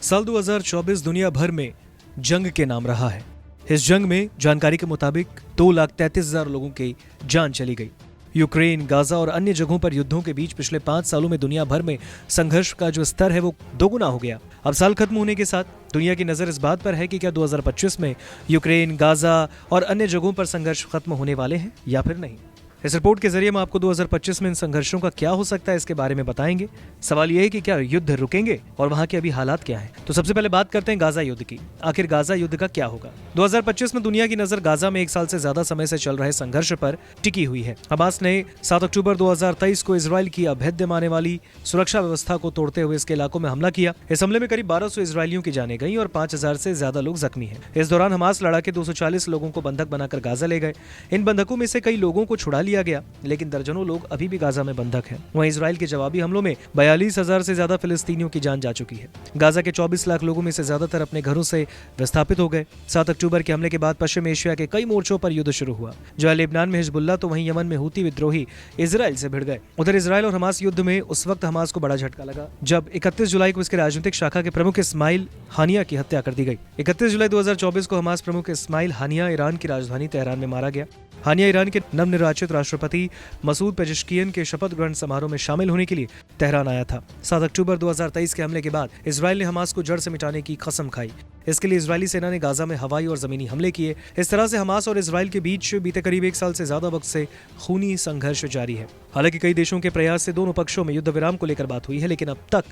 साल 2024 दुनिया भर में जंग के नाम रहा है। इस जंग में जानकारी के मुताबिक 2,33,000 लोगों की जान चली गई। यूक्रेन, गाजा और अन्य जगहों पर युद्धों के बीच पिछले 5 सालों में दुनिया भर में संघर्ष का जो स्तर है वो दोगुना हो गया। अब साल खत्म होने के साथ दुनिया की नजर इस बात पर है कि क्या 2025 में यूक्रेन, गाजा और अन्य जगहों पर संघर्ष खत्म होने वाले हैं या फिर नहीं। इस रिपोर्ट के जरिए हम आपको 2025 में इन संघर्षों का क्या हो सकता है इसके बारे में बताएंगे। सवाल यह है कि क्या युद्ध रुकेंगे और वहां के अभी हालात क्या हैं। तो सबसे पहले बात करते हैं गाजा युद्ध की। आखिर गाजा युद्ध का क्या होगा। 2025 में दुनिया की नजर गाजा में 1 साल से ज्यादा समय से चल रहे संघर्ष पर टिकी हुई है। हमास ने 7 अक्टूबर 2023 को इजराइल की अभेद्य मानने वाली सुरक्षा व्यवस्था को तोड़ते हुए इसके इलाकों में हमला किया। इस हमले में करीब 1200 इजरायलियों की जानें गई और 5000 से ज्यादा लोग जख्मी हैं। इस दौरान हमास लड़ाके 240 लोगों को बंधक बनाकर गाजा ले गए। इन बंधकों में से कई लोगों को छुड़ा लिया गया, लेकिन दर्जनों लोग अभी भी गाजा में बंधक हैं। वहीं इजराइल के जवाबी हमलों में 42,000 से ज्यादा फिलिस्तीनियों की जान जा चुकी है। गाजा के 24 लाख लोगों में से ज्यादातर अपने घरों से विस्थापित हो गए। 7 अक्टूबर के हमले के बाद पश्चिम एशिया के कई मोर्चों पर युद्ध शुरू हुआ। जहां लेबनान में हिजबुल्लाह तो वहीं यमन में हूती विद्रोही इजराइल से भिड़ गए। उधर इजराइल और हमास युद्ध में उस वक्त हमास को बड़ा झटका लगा जब 31 जुलाई को इसके राजनीतिक शाखा के प्रमुख इस्माइल हानिया की हत्या कर दी गई। 31 जुलाई 2024 को हमास प्रमुख इस्माइल हानिया ईरान की राजधानी तेहरान में मारा गया। हानिया ईरान के नवनिर्वाचित राष्ट्रपति मसूद पेजेश्कियन के शपथ ग्रहण समारोह में शामिल होने के लिए तेहरान आया था। 7 अक्टूबर 2023 के हमले के बाद इजराइल ने हमास को जड़ से मिटाने की कसम खाई। इसके लिए इजरायली सेना ने गाजा में हवाई और जमीनी हमले किए। इस तरह से हमास और इजराइल के बीच बीते करीब 1 साल से ज्यादा वक्त से खूनी संघर्ष जारी है। हालांकि कई देशों के प्रयास से दोनों पक्षों में युद्ध विराम को लेकर बात हुई है, लेकिन अब तक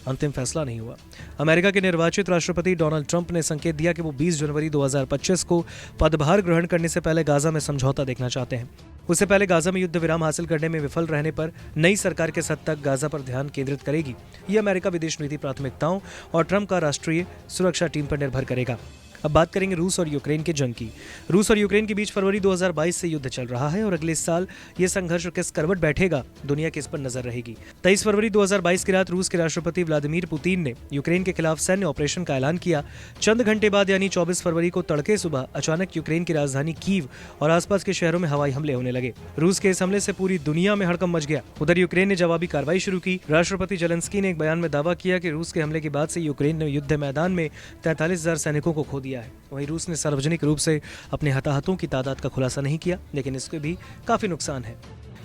अंतिम फैसला नहीं हुआ। अमेरिका के निर्वाचित राष्ट्रपति डोनाल्ड ट्रंप ने संकेत दिया कि वो 20 जनवरी 2025 को पदभार ग्रहण करने से पहले गाजा में समझौता देखना चाहते हैं। उससे पहले गाजा में युद्ध विराम हासिल करने में विफल रहने पर नई सरकार के सद तक गाजा पर ध्यान केंद्रित करेगी। ये अमेरिका विदेश नीति प्राथमिकताओं और ट्रंप का राष्ट्रीय सुरक्षा टीम पर निर्भर करेगा। अब बात करेंगे रूस और यूक्रेन के जंग की। रूस और यूक्रेन के बीच फरवरी 2022 से युद्ध चल रहा है और अगले साल ये संघर्ष किस करवट बैठेगा, दुनिया की इस पर नजर रहेगी। 23 फरवरी 2022 की रात रूस के राष्ट्रपति व्लादिमीर पुतिन ने यूक्रेन के खिलाफ सैन्य ऑपरेशन का ऐलान किया। चंद घंटे बाद यानी 24 फरवरी को तड़के सुबह अचानक यूक्रेन की राजधानी कीव और आसपास के शहरों में हवाई हमले होने लगे। रूस के इस हमले से पूरी दुनिया में हड़कंप मच गया। उधर यूक्रेन ने जवाबी कार्रवाई शुरू की। राष्ट्रपति जेलेंस्की ने एक बयान में दावा किया कि रूस के हमले के बाद से यूक्रेन ने युद्ध मैदान में 43,000 सैनिकों को खो दिया है। वहीं रूस ने सार्वजनिक रूप से अपने हताहतों की तादाद का खुलासा नहीं किया, लेकिन इसके भी काफी नुकसान है।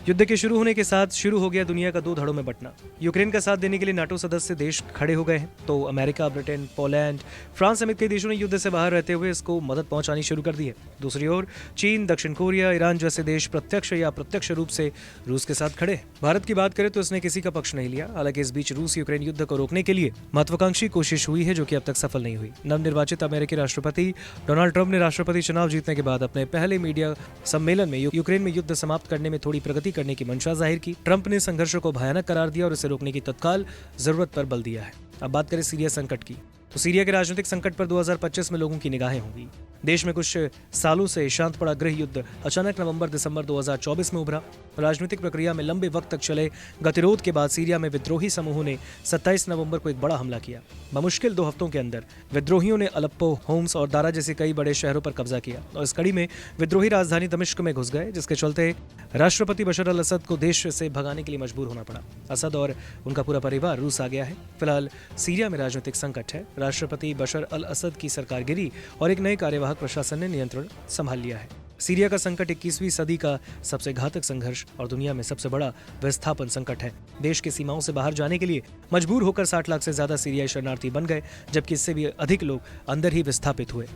युद्ध के शुरू होने के साथ शुरू हो गया दुनिया का 2 धड़ों में बंटना। यूक्रेन का साथ देने के लिए नाटो सदस्य देश खड़े हो गए हैं, तो अमेरिका, ब्रिटेन, पोलैंड, फ्रांस समेत कई देशों ने युद्ध से बाहर रहते हुए इसको मदद पहुंचानी शुरू कर दी है। दूसरी ओर चीन, दक्षिण कोरिया, ईरान जैसे देश प्रत्यक्ष या अप्रत्यक्ष रूप से रूस के साथ खड़े हैं। भारत की बात करें तो इसने किसी का पक्ष नहीं लिया। हालांकि इस बीच रूस यूक्रेन युद्ध को रोकने के लिए महत्वाकांक्षी कोशिश हुई है, जो कि अब तक सफल नहीं हुई। नवनिर्वाचित अमेरिकी राष्ट्रपति डोनाल्ड ट्रंप ने राष्ट्रपति चुनाव जीतने के बाद अपने पहले मीडिया सम्मेलन में यूक्रेन में युद्ध समाप्त करने में थोड़ी प्रगति करने की मंशा जाहिर की। ट्रंप ने संघर्ष को भयानक करार दिया और इसे रोकने की तत्काल जरूरत पर बल दिया है। अब बात करें सीरिया संकट की, तो सीरिया के राजनीतिक संकट पर 2025 में लोगों की निगाहें होंगी। देश में कुछ सालों से शांत पड़ा गृह युद्ध अचानक नवंबर-दिसंबर 2024 में उभरा। राजनीतिक प्रक्रिया में लंबे वक्त तक चले गतिरोध के बाद सीरिया में विद्रोही समूहों ने 27 नवंबर को एक बड़ा हमला किया। बमुश्किल 2 हफ्तों के अंदर विद्रोहियों ने अलेप्पो, होम्स और दारा जैसे कई बड़े शहरों पर कब्जा किया और इस कड़ी में विद्रोही राजधानी दमिश्क में घुस गए, जिसके चलते राष्ट्रपति बशर अल असद को देश से भगाने के लिए मजबूर होना पड़ा। असद और उनका पूरा परिवार रूस आ गया है। फिलहाल सीरिया में राजनीतिक संकट है। राष्ट्रपति बशर अल असद की सरकार गिरी और एक नए कार्यवाहक प्रशासन ने नियंत्रण संभाल लिया है। सीरिया का संकट 21वीं सदी का सबसे घातक संघर्ष और दुनिया में सबसे बड़ा विस्थापन संकट है। देश की सीमाओं से बाहर जाने के लिए मजबूर होकर 60 लाख से ज्यादा सीरियाई शरणार्थी बन गए, जबकि इससे भी अधिक लोग अंदर ही विस्थापित हुए।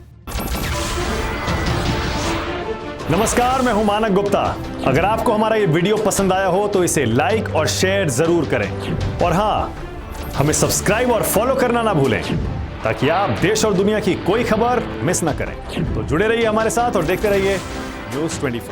नमस्कार, मैं हूं मानक गुप्ता। अगर आपको हमारा ये वीडियो पसंद आया हो तो इसे लाइक और शेयर जरूर करें और हाँ, हमें सब्सक्राइब और फॉलो करना ना भूलें ताकि आप देश और दुनिया की कोई खबर मिस ना करें। तो जुड़े रहिए हमारे साथ और देखते रहिए न्यूज़ 24।